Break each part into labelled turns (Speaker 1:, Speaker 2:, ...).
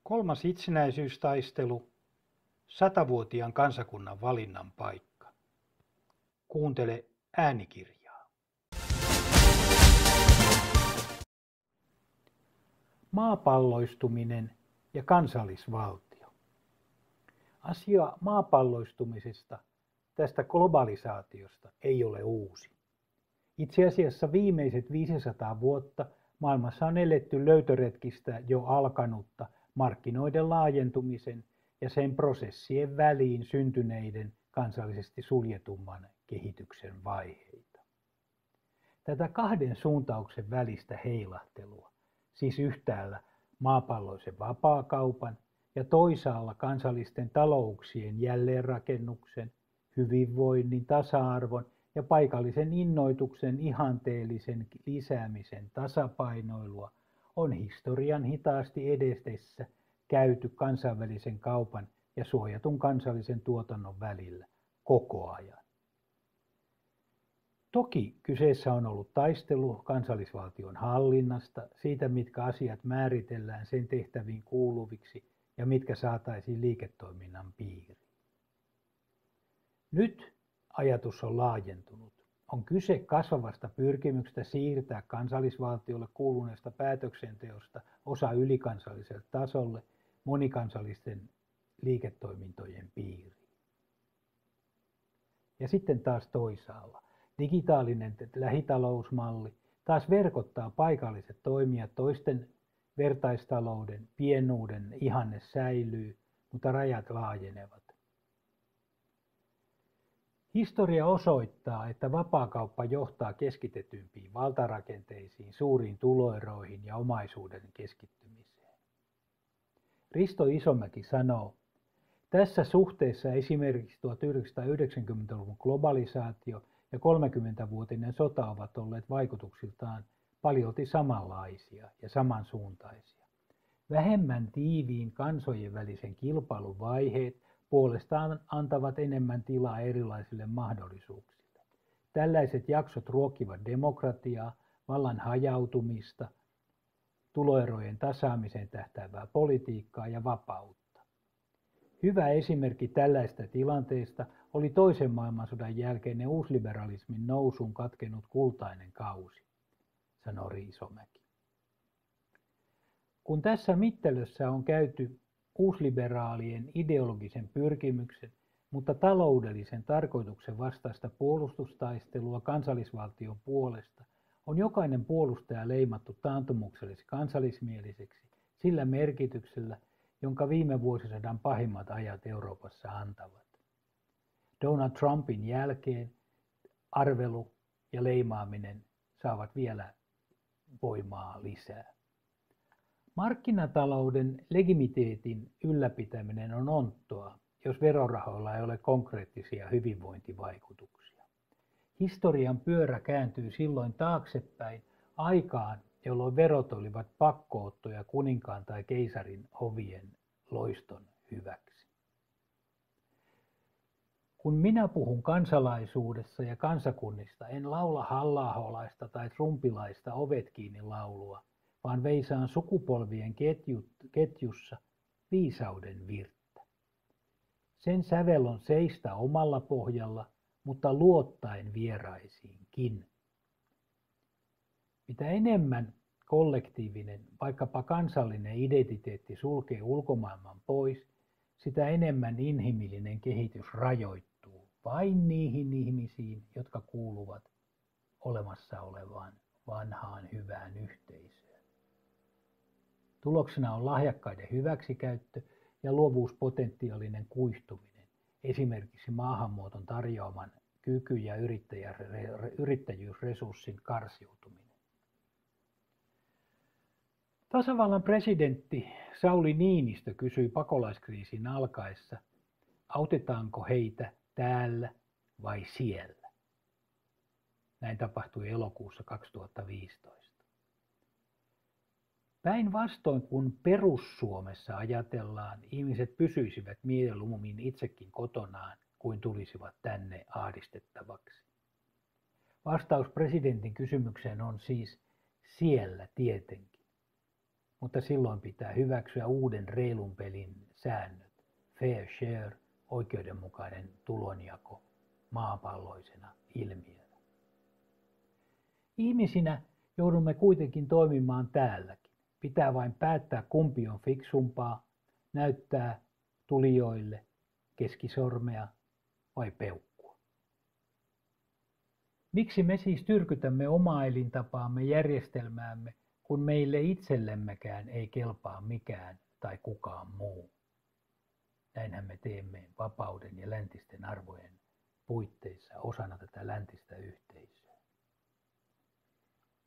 Speaker 1: Kolmas itsenäisyystaistelu, 100-vuotiaan kansakunnan valinnan paikka. Kuuntele äänikirjaa. Maapalloistuminen ja kansallisvaltio. Asia maapalloistumisesta, tästä globalisaatiosta, ei ole uusi. Itse asiassa viimeiset 500 vuotta maailmassa on eletty löytöretkistä jo alkanutta markkinoiden laajentumisen ja sen prosessien väliin syntyneiden kansallisesti suljetumman kehityksen vaiheita. Tätä kahden suuntauksen välistä heilahtelua, siis yhtäällä maapalloisen vapaakaupan ja toisaalla kansallisten talouksien jälleenrakennuksen, hyvinvoinnin, tasa-arvon ja paikallisen innoituksen ihanteellisen lisäämisen tasapainoilua on historian hitaasti edetessä käyty kansainvälisen kaupan ja suojatun kansallisen tuotannon välillä koko ajan. Toki kyseessä on ollut taistelu kansallisvaltion hallinnasta, siitä mitkä asiat määritellään sen tehtäviin kuuluviksi ja mitkä saataisiin liiketoiminnan piiriin. Nyt ajatus on laajentunut. On kyse kasvavasta pyrkimyksestä siirtää kansallisvaltiolle kuuluneesta päätöksenteosta osa ylikansalliselle tasolle monikansallisten liiketoimintojen piiriin. Ja sitten taas toisaalla digitaalinen lähitalousmalli taas verkottaa paikalliset toimijat, toisten vertaistalouden pienuuden ihanne säilyy, mutta rajat laajenevat. Historia osoittaa, että vapaakauppa johtaa keskitetympiin valtarakenteisiin, suuriin tuloeroihin ja omaisuuden keskittymiseen. Risto Isomäki sanoo, tässä suhteessa esimerkiksi 1990-luvun globalisaatio ja 30-vuotinen sota ovat olleet vaikutuksiltaan paljolti samanlaisia ja samansuuntaisia. Vähemmän tiiviin kansojen välisen kilpailun vaiheet puolestaan antavat enemmän tilaa erilaisille mahdollisuuksille. Tällaiset jaksot ruokkivat demokratiaa, vallan hajautumista, tuloerojen tasaamiseen tähtäävää politiikkaa ja vapautta. Hyvä esimerkki tällaista tilanteesta oli toisen maailmansodan jälkeinen uusliberalismin nousuun katkenut kultainen kausi, sanoi Isomäki. Kun tässä mittelössä on käyty uusliberaalien ideologisen pyrkimyksen, mutta taloudellisen tarkoituksen vastaista puolustustaistelua kansallisvaltion puolesta, on jokainen puolustaja leimattu taantumukselliseksi kansallismieliseksi sillä merkityksellä, jonka viime vuosisadan pahimmat ajat Euroopassa antavat. Donald Trumpin jälkeen arvelu ja leimaaminen saavat vielä voimaa lisää. Markkinatalouden legitimiteetin ylläpitäminen on onttoa, jos verorahoilla ei ole konkreettisia hyvinvointivaikutuksia. Historian pyörä kääntyy silloin taaksepäin aikaan, jolloin verot olivat pakkoottoja kuninkaan tai keisarin hovien loiston hyväksi. Kun minä puhun kansalaisuudessa ja kansakunnista, en laula halla-aholaista tai trumpilaista ovet kiinni laulua, vaan veisaan sukupolvien ketjussa viisauden virttä. Sen sävel on seistä omalla pohjalla, mutta luottaen vieraisiinkin. Mitä enemmän kollektiivinen, vaikkapa kansallinen identiteetti sulkee ulkomaailman pois, sitä enemmän inhimillinen kehitys rajoittuu vain niihin ihmisiin, jotka kuuluvat olemassa olevaan vanhaan hyvään yhteisöön. Tuloksena on lahjakkaiden hyväksikäyttö ja luovuuspotentiaalinen kuihtuminen, esimerkiksi maahanmuuton tarjoaman kyky- ja yrittäjyysresurssin karsiutuminen. Tasavallan presidentti Sauli Niinistö kysyi pakolaiskriisin alkaessa, autetaanko heitä täällä vai siellä. Näin tapahtui elokuussa 2015. Päinvastoin kun Perus-Suomessa ajatellaan, ihmiset pysyisivät mieluummin itsekin kotonaan, kuin tulisivat tänne ahdistettavaksi. Vastaus presidentin kysymykseen on siis siellä tietenkin. mutta silloin pitää hyväksyä uuden reilun pelin säännöt. Fair share, oikeudenmukainen tulonjako, maapalloisena ilmiönä. Ihmisinä joudumme kuitenkin toimimaan täälläkin. Pitää vain päättää, kumpi on fiksumpaa, näyttää tulijoille keskisormea vai peukkua. Miksi me siis tyrkytämme omaa elintapaamme järjestelmäämme, kun meille itsellemmekään ei kelpaa mikään tai kukaan muu? Näinhän me teemme vapauden ja läntisten arvojen puitteissa osana tätä läntistä yhteisöä.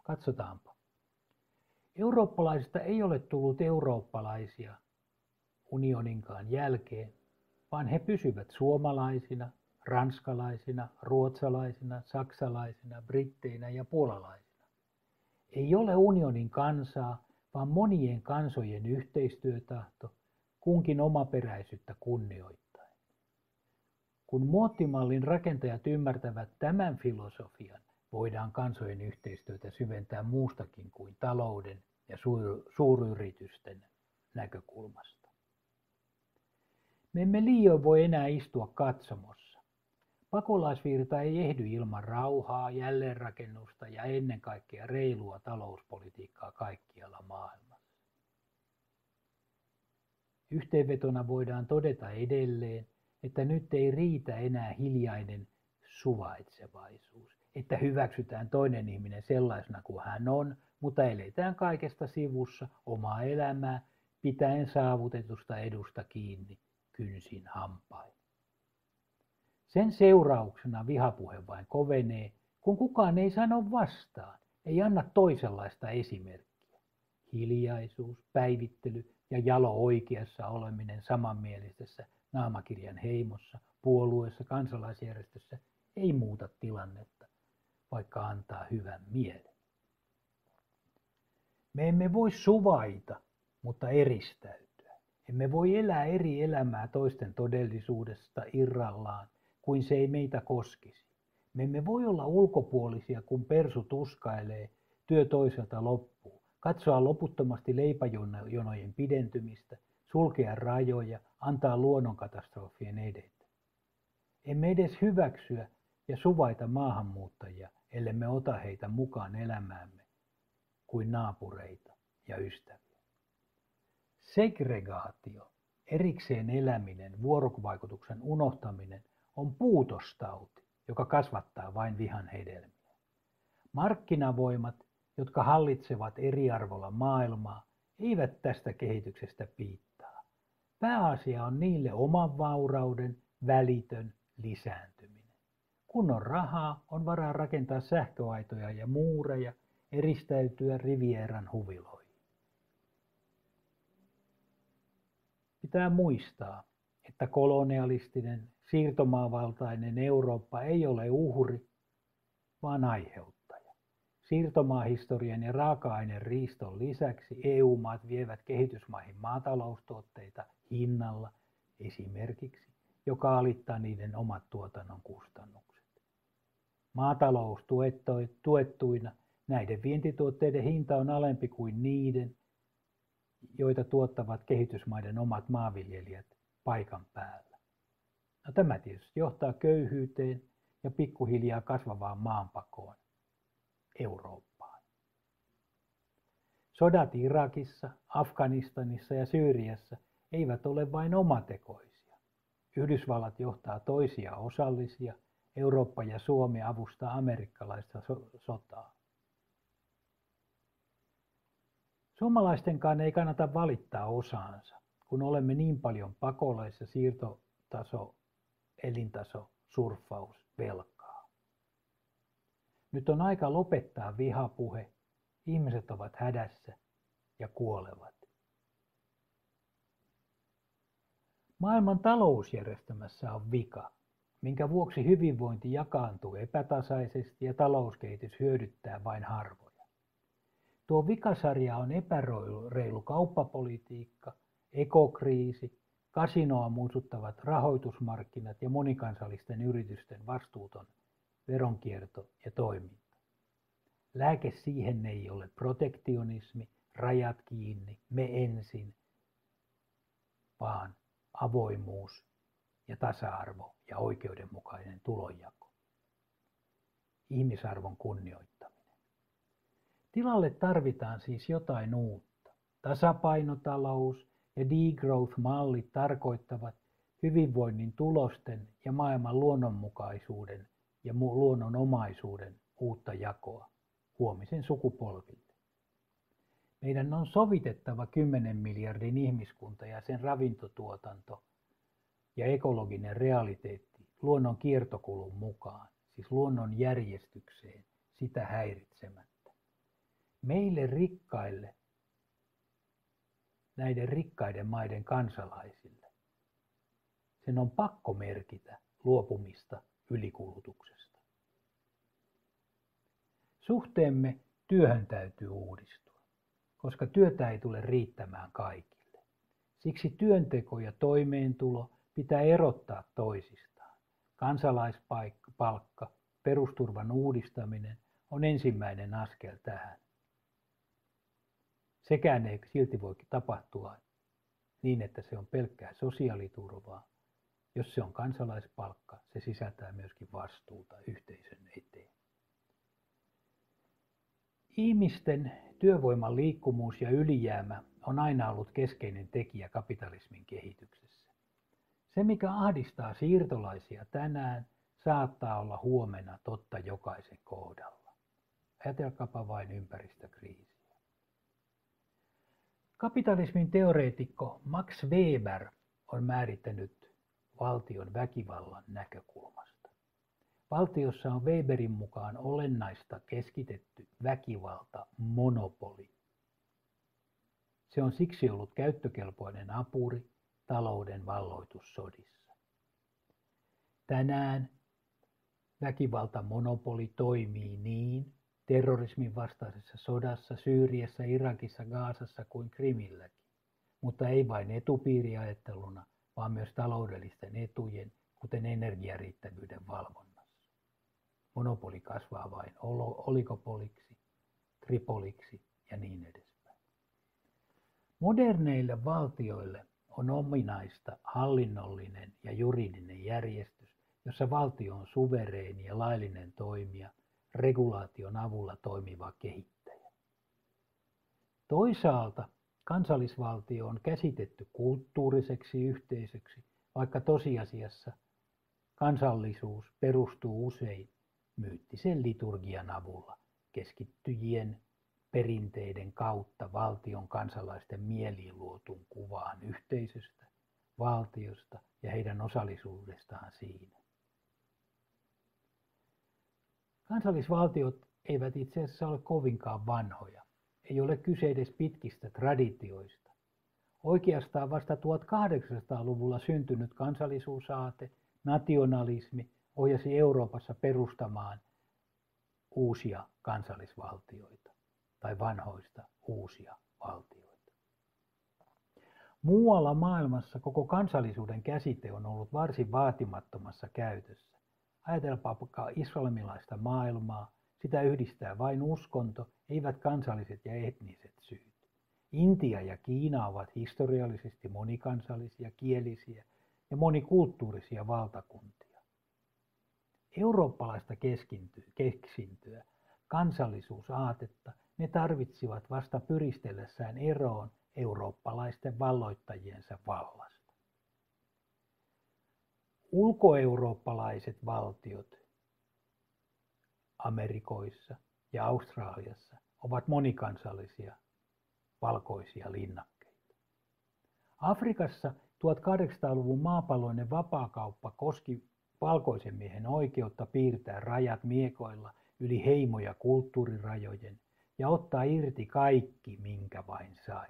Speaker 1: Katsotaanpa. Eurooppalaisista ei ole tullut eurooppalaisia unioninkaan jälkeen, vaan he pysyvät suomalaisina, ranskalaisina, ruotsalaisina, saksalaisina, britteinä ja puolalaisina. Ei ole unionin kansaa, vaan monien kansojen yhteistyötahto, kunkin omaperäisyyttä kunnioittaen. Kun muottimallin rakentajat ymmärtävät tämän filosofian, voidaan kansojen yhteistyötä syventää muustakin kuin talouden ja suuryritysten näkökulmasta. Me emme liioin voi enää istua katsomossa. Pakolaisvirta ei ehdy ilman rauhaa, jälleenrakennusta ja ennen kaikkea reilua talouspolitiikkaa kaikkialla maailmassa. Yhteenvetona voidaan todeta edelleen, että nyt ei riitä enää hiljainen suvaitsevaisuus, että hyväksytään toinen ihminen sellaisena kuin hän on, mutta eletään kaikesta sivussa omaa elämää, pitäen saavutetusta edusta kiinni kynsin hampain. Sen seurauksena vihapuhe vain kovenee, kun kukaan ei sano vastaan, ei anna toisenlaista esimerkkiä. Hiljaisuus, päivittely ja jalo oikeassa oleminen samanmielisessä naamakirjan heimossa, puolueessa, kansalaisjärjestössä ei muuta tilannetta, vaikka antaa hyvän mielen. Me emme voi suvaita, mutta eristäytyä. Emme voi elää eri elämää toisten todellisuudesta irrallaan, kuin se ei meitä koskisi. Me emme voi olla ulkopuolisia, kun persu tuskailee, työ toiselta loppuu, katsoa loputtomasti leipäjonojen pidentymistä, sulkea rajoja, antaa luonnonkatastrofien edetä. Emme edes hyväksyä ja suvaita maahanmuuttajia, ellemme ota heitä mukaan elämäämme kuin naapureita ja ystäviä. Segregaatio, erikseen eläminen, vuorovaikutuksen unohtaminen on puutostauti, joka kasvattaa vain vihan hedelmiä. Markkinavoimat, jotka hallitsevat eriarvolla maailmaa, eivät tästä kehityksestä piittaa. Pääasia on niille oman vaurauden välitön lisääntyminen. Kun on rahaa, on varaa rakentaa sähköaitoja ja muureja, eristäytyä Rivieran huviloihin. Pitää muistaa, että kolonialistinen, siirtomaavaltainen Eurooppa ei ole uhri, vaan aiheuttaja. Siirtomaahistorian ja raaka-aineen riiston lisäksi EU-maat vievät kehitysmaihin maataloustuotteita hinnalla esimerkiksi, joka alittaa niiden omat tuotannon kustannukset. Maatalous tuettuina näiden vientituotteiden hinta on alempi kuin niiden, joita tuottavat kehitysmaiden omat maanviljelijät paikan päällä. No, tämä tietysti johtaa köyhyyteen ja pikkuhiljaa kasvavaan maanpakoon Eurooppaan. Sodat Irakissa, Afganistanissa ja Syyriassa eivät ole vain omatekoisia. Yhdysvallat johtaa toisia osallisia, Eurooppa ja Suomi avustaa amerikkalaista sotaa. Suomalaistenkaan ei kannata valittaa osaansa, kun olemme niin paljon pakolais- ja elintaso, surffaus, velkaa. Nyt on aika lopettaa vihapuhe, ihmiset ovat hädässä ja kuolevat. Maailman talousjärjestelmässä on vika, minkä vuoksi hyvinvointi jakaantuu epätasaisesti ja talouskehitys hyödyttää vain harvoja. Tuo vikasarja on epäreilu kauppapolitiikka, ekokriisi, kasinoa muistuttavat rahoitusmarkkinat ja monikansallisten yritysten vastuuton veronkierto ja toiminta. Lääke siihen ei ole protektionismi, rajat kiinni, me ensin, vaan avoimuus ja tasa-arvo ja oikeudenmukainen tulonjako. Ihmisarvon kunnioittaminen. Tilalle tarvitaan siis jotain uutta. Tasapainotalous ja degrowth-mallit tarkoittavat hyvinvoinnin tulosten ja maailman luonnonmukaisuuden ja luonnonomaisuuden uutta jakoa huomisen sukupolville. Meidän on sovitettava 10 miljardin ihmiskunta ja sen ravintotuotanto ja ekologinen realiteetti luonnon kiertokulun mukaan, siis luonnon järjestykseen, sitä häiritsemättä. Meille rikkaille, näiden rikkaiden maiden kansalaisille, sen on pakko merkitä luopumista ylikulutuksesta. Suhteemme työhön täytyy uudistua, koska työtä ei tule riittämään kaikille. Siksi työnteko ja toimeentulo pitää erottaa toisistaan. Kansalaispalkka, perusturvan uudistaminen on ensimmäinen askel tähän. Sekään ei silti voi tapahtua niin, että se on pelkkää sosiaaliturvaa. Jos se on kansalaispalkka, se sisältää myöskin vastuuta yhteisön eteen. Ihmisten työvoiman liikkuvuus ja ylijäämä on aina ollut keskeinen tekijä kapitalismin kehityksessä. Se, mikä ahdistaa siirtolaisia tänään, saattaa olla huomenna totta jokaisen kohdalla. Ajatelkaapa vain ympäristökriisiä. Kapitalismin teoreetikko Max Weber on määrittänyt valtion väkivallan näkökulmasta. Valtiossa on Weberin mukaan olennaista keskitetty väkivaltamonopoli. Se on siksi ollut käyttökelpoinen apuri talouden valloitussodissa. Tänään väkivaltamonopoli toimii niin terrorismin vastaisessa sodassa Syyriassa, Irakissa, Gazassa kuin Krimilläkin, mutta ei vain etupiiriajatteluna, vaan myös taloudellisten etujen, kuten energiariittävyyden valvonnassa. Monopoli kasvaa vain oligopoliksi, tripoliksi ja niin edespäin. Moderneille valtioille on ominaista hallinnollinen ja juridinen järjestys, jossa valtio on suvereeni ja laillinen toimija, regulaation avulla toimiva kehittäjä. Toisaalta kansallisvaltio on käsitetty kulttuuriseksi yhteisöksi, vaikka tosiasiassa kansallisuus perustuu usein myyttisen liturgian avulla keskittyjien perinteiden kautta valtion kansalaisten mieliin luotuun kuvaan yhteisöstä, valtiosta ja heidän osallisuudestaan siinä. Kansallisvaltiot eivät itse asiassa ole kovinkaan vanhoja. Ei ole kyse edes pitkistä traditioista. Oikeastaan vasta 1800-luvulla syntynyt kansallisuusaate, nationalismi, ohjasi Euroopassa perustamaan uusia kansallisvaltioita tai vanhoista uusia valtioita. Muualla maailmassa koko kansallisuuden käsite on ollut varsin vaatimattomassa käytössä. Ajatelpaapa islamilaista maailmaa, sitä yhdistää vain uskonto, eivät kansalliset ja etniset syyt. Intia ja Kiina ovat historiallisesti monikansallisia, kielisiä ja monikulttuurisia valtakuntia. Eurooppalaista keksintöä, kansallisuusaatetta, ne tarvitsivat vasta pyristellessään eroon eurooppalaisten valloittajiensa vallasta. Ulkoeurooppalaiset valtiot Amerikoissa ja Australiassa ovat monikansallisia valkoisia linnakkeita. Afrikassa 1800-luvun maapalloinen vapaakauppa koski valkoisen miehen oikeutta piirtää rajat miekoilla yli heimo- ja kulttuurirajojen ja ottaa irti kaikki, minkä vain sai.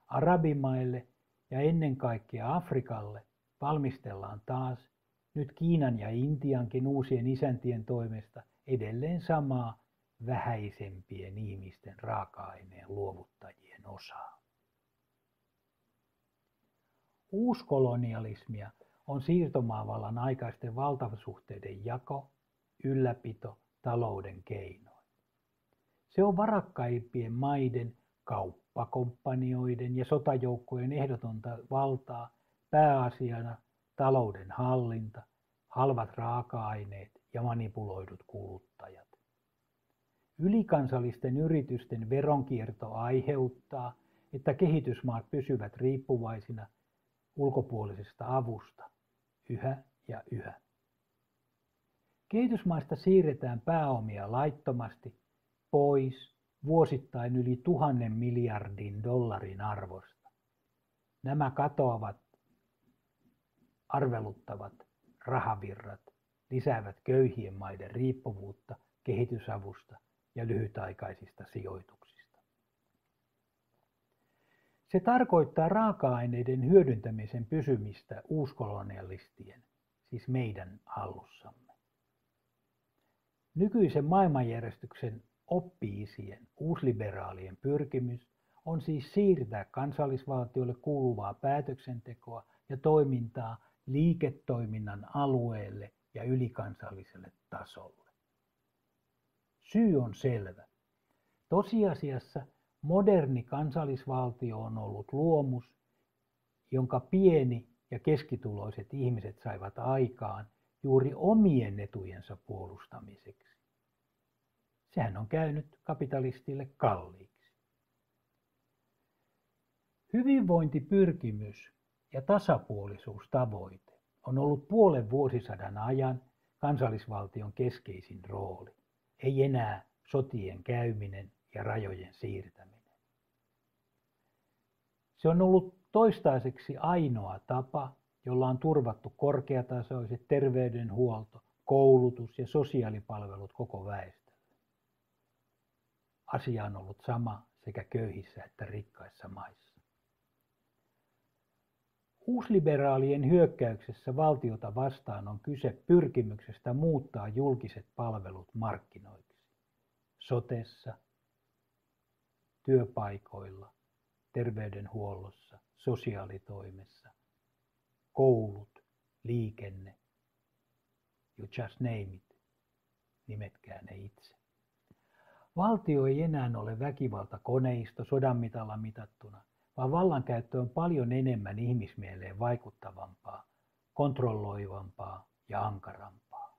Speaker 1: Arabimaille ja ennen kaikkea Afrikalle valmistellaan taas nyt Kiinan ja Intiankin uusien isäntien toimesta edelleen samaa vähäisempien ihmisten raaka-aineen luovuttajien osaa. Uuskolonialismia on siirtomaavallan aikaisten valtasuhteiden jako, ylläpito, talouden keinoin. Se on varakkaimpien maiden kauppakomppanioiden ja sotajoukkojen ehdotonta valtaa, pääasiana talouden hallinta, halvat raaka-aineet ja manipuloidut kuluttajat. Ylikansallisten yritysten veronkierto aiheuttaa, että kehitysmaat pysyvät riippuvaisina ulkopuolisesta avusta yhä ja yhä. Kehitysmaista siirretään pääomia laittomasti pois vuosittain yli 1 000 miljardin dollarin arvosta. Nämä katoavat, arveluttavat rahavirrat lisäävät köyhien maiden riippuvuutta kehitysavusta ja lyhytaikaisista sijoituksista. Se tarkoittaa raaka-aineiden hyödyntämisen pysymistä uuskolonialistien, siis meidän hallussamme. Nykyisen maailmanjärjestyksen oppi-isien, uusliberaalien pyrkimys on siis siirtää kansallisvaltioille kuuluvaa päätöksentekoa ja toimintaa liiketoiminnan alueelle ja ylikansalliselle tasolle. Syy on selvä. Tosiasiassa moderni kansallisvaltio on ollut luomus, jonka pieni- ja keskituloiset ihmiset saivat aikaan juuri omien etujensa puolustamiseksi. Sehän on käynyt kapitalistille kalliiksi. Hyvinvointipyrkimys ja tasapuolisuustavoite on ollut puolen vuosisadan ajan kansallisvaltion keskeisin rooli, ei enää sotien käyminen ja rajojen siirtäminen. Se on ollut toistaiseksi ainoa tapa, jolla on turvattu korkeatasoiset terveydenhuolto, koulutus ja sosiaalipalvelut koko väestölle. Asia on ollut sama sekä köyhissä että rikkaissa maissa. Uusliberaalien hyökkäyksessä valtiota vastaan on kyse pyrkimyksestä muuttaa julkiset palvelut markkinoiksi. Sotessa, työpaikoilla, terveydenhuollossa, sosiaalitoimessa, koulut, liikenne, you just name it, nimetkää ne itse. Valtio ei enää ole väkivaltakoneisto sodan mitalla mitattuna, vaan vallankäyttö on paljon enemmän ihmismieleen vaikuttavampaa, kontrolloivampaa ja ankarampaa.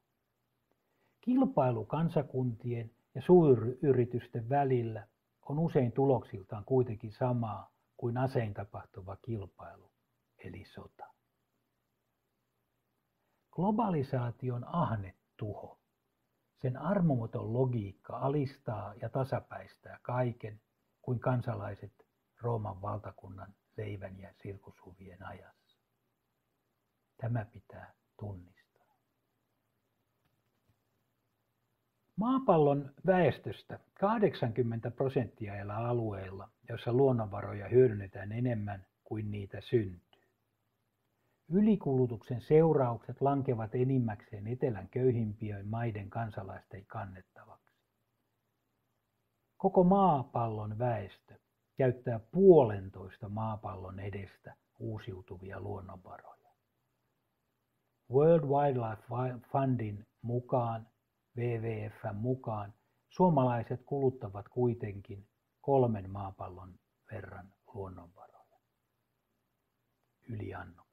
Speaker 1: Kilpailu kansakuntien ja suuryritysten välillä on usein tuloksiltaan kuitenkin samaa kuin asein tapahtuva kilpailu, eli sota. Globalisaation ahnetuho, sen armomaton logiikka alistaa ja tasapäistää kaiken kuin kansalaiset Rooman valtakunnan leivän ja sirkushuvien ajassa. Tämä pitää tunnistaa. Maapallon väestöstä 80% elää alueilla, joissa luonnonvaroja hyödynnetään enemmän kuin niitä syntyy. Ylikulutuksen seuraukset lankevat enimmäkseen etelän köyhimpien maiden kansalaisten kannettavaksi. Koko maapallon väestö käyttää 1,5 maapallon edestä uusiutuvia luonnonvaroja. World Wildlife Fundin mukaan, WWF:n mukaan, suomalaiset kuluttavat kuitenkin 3 maapallon verran luonnonvaroja. Ylianno.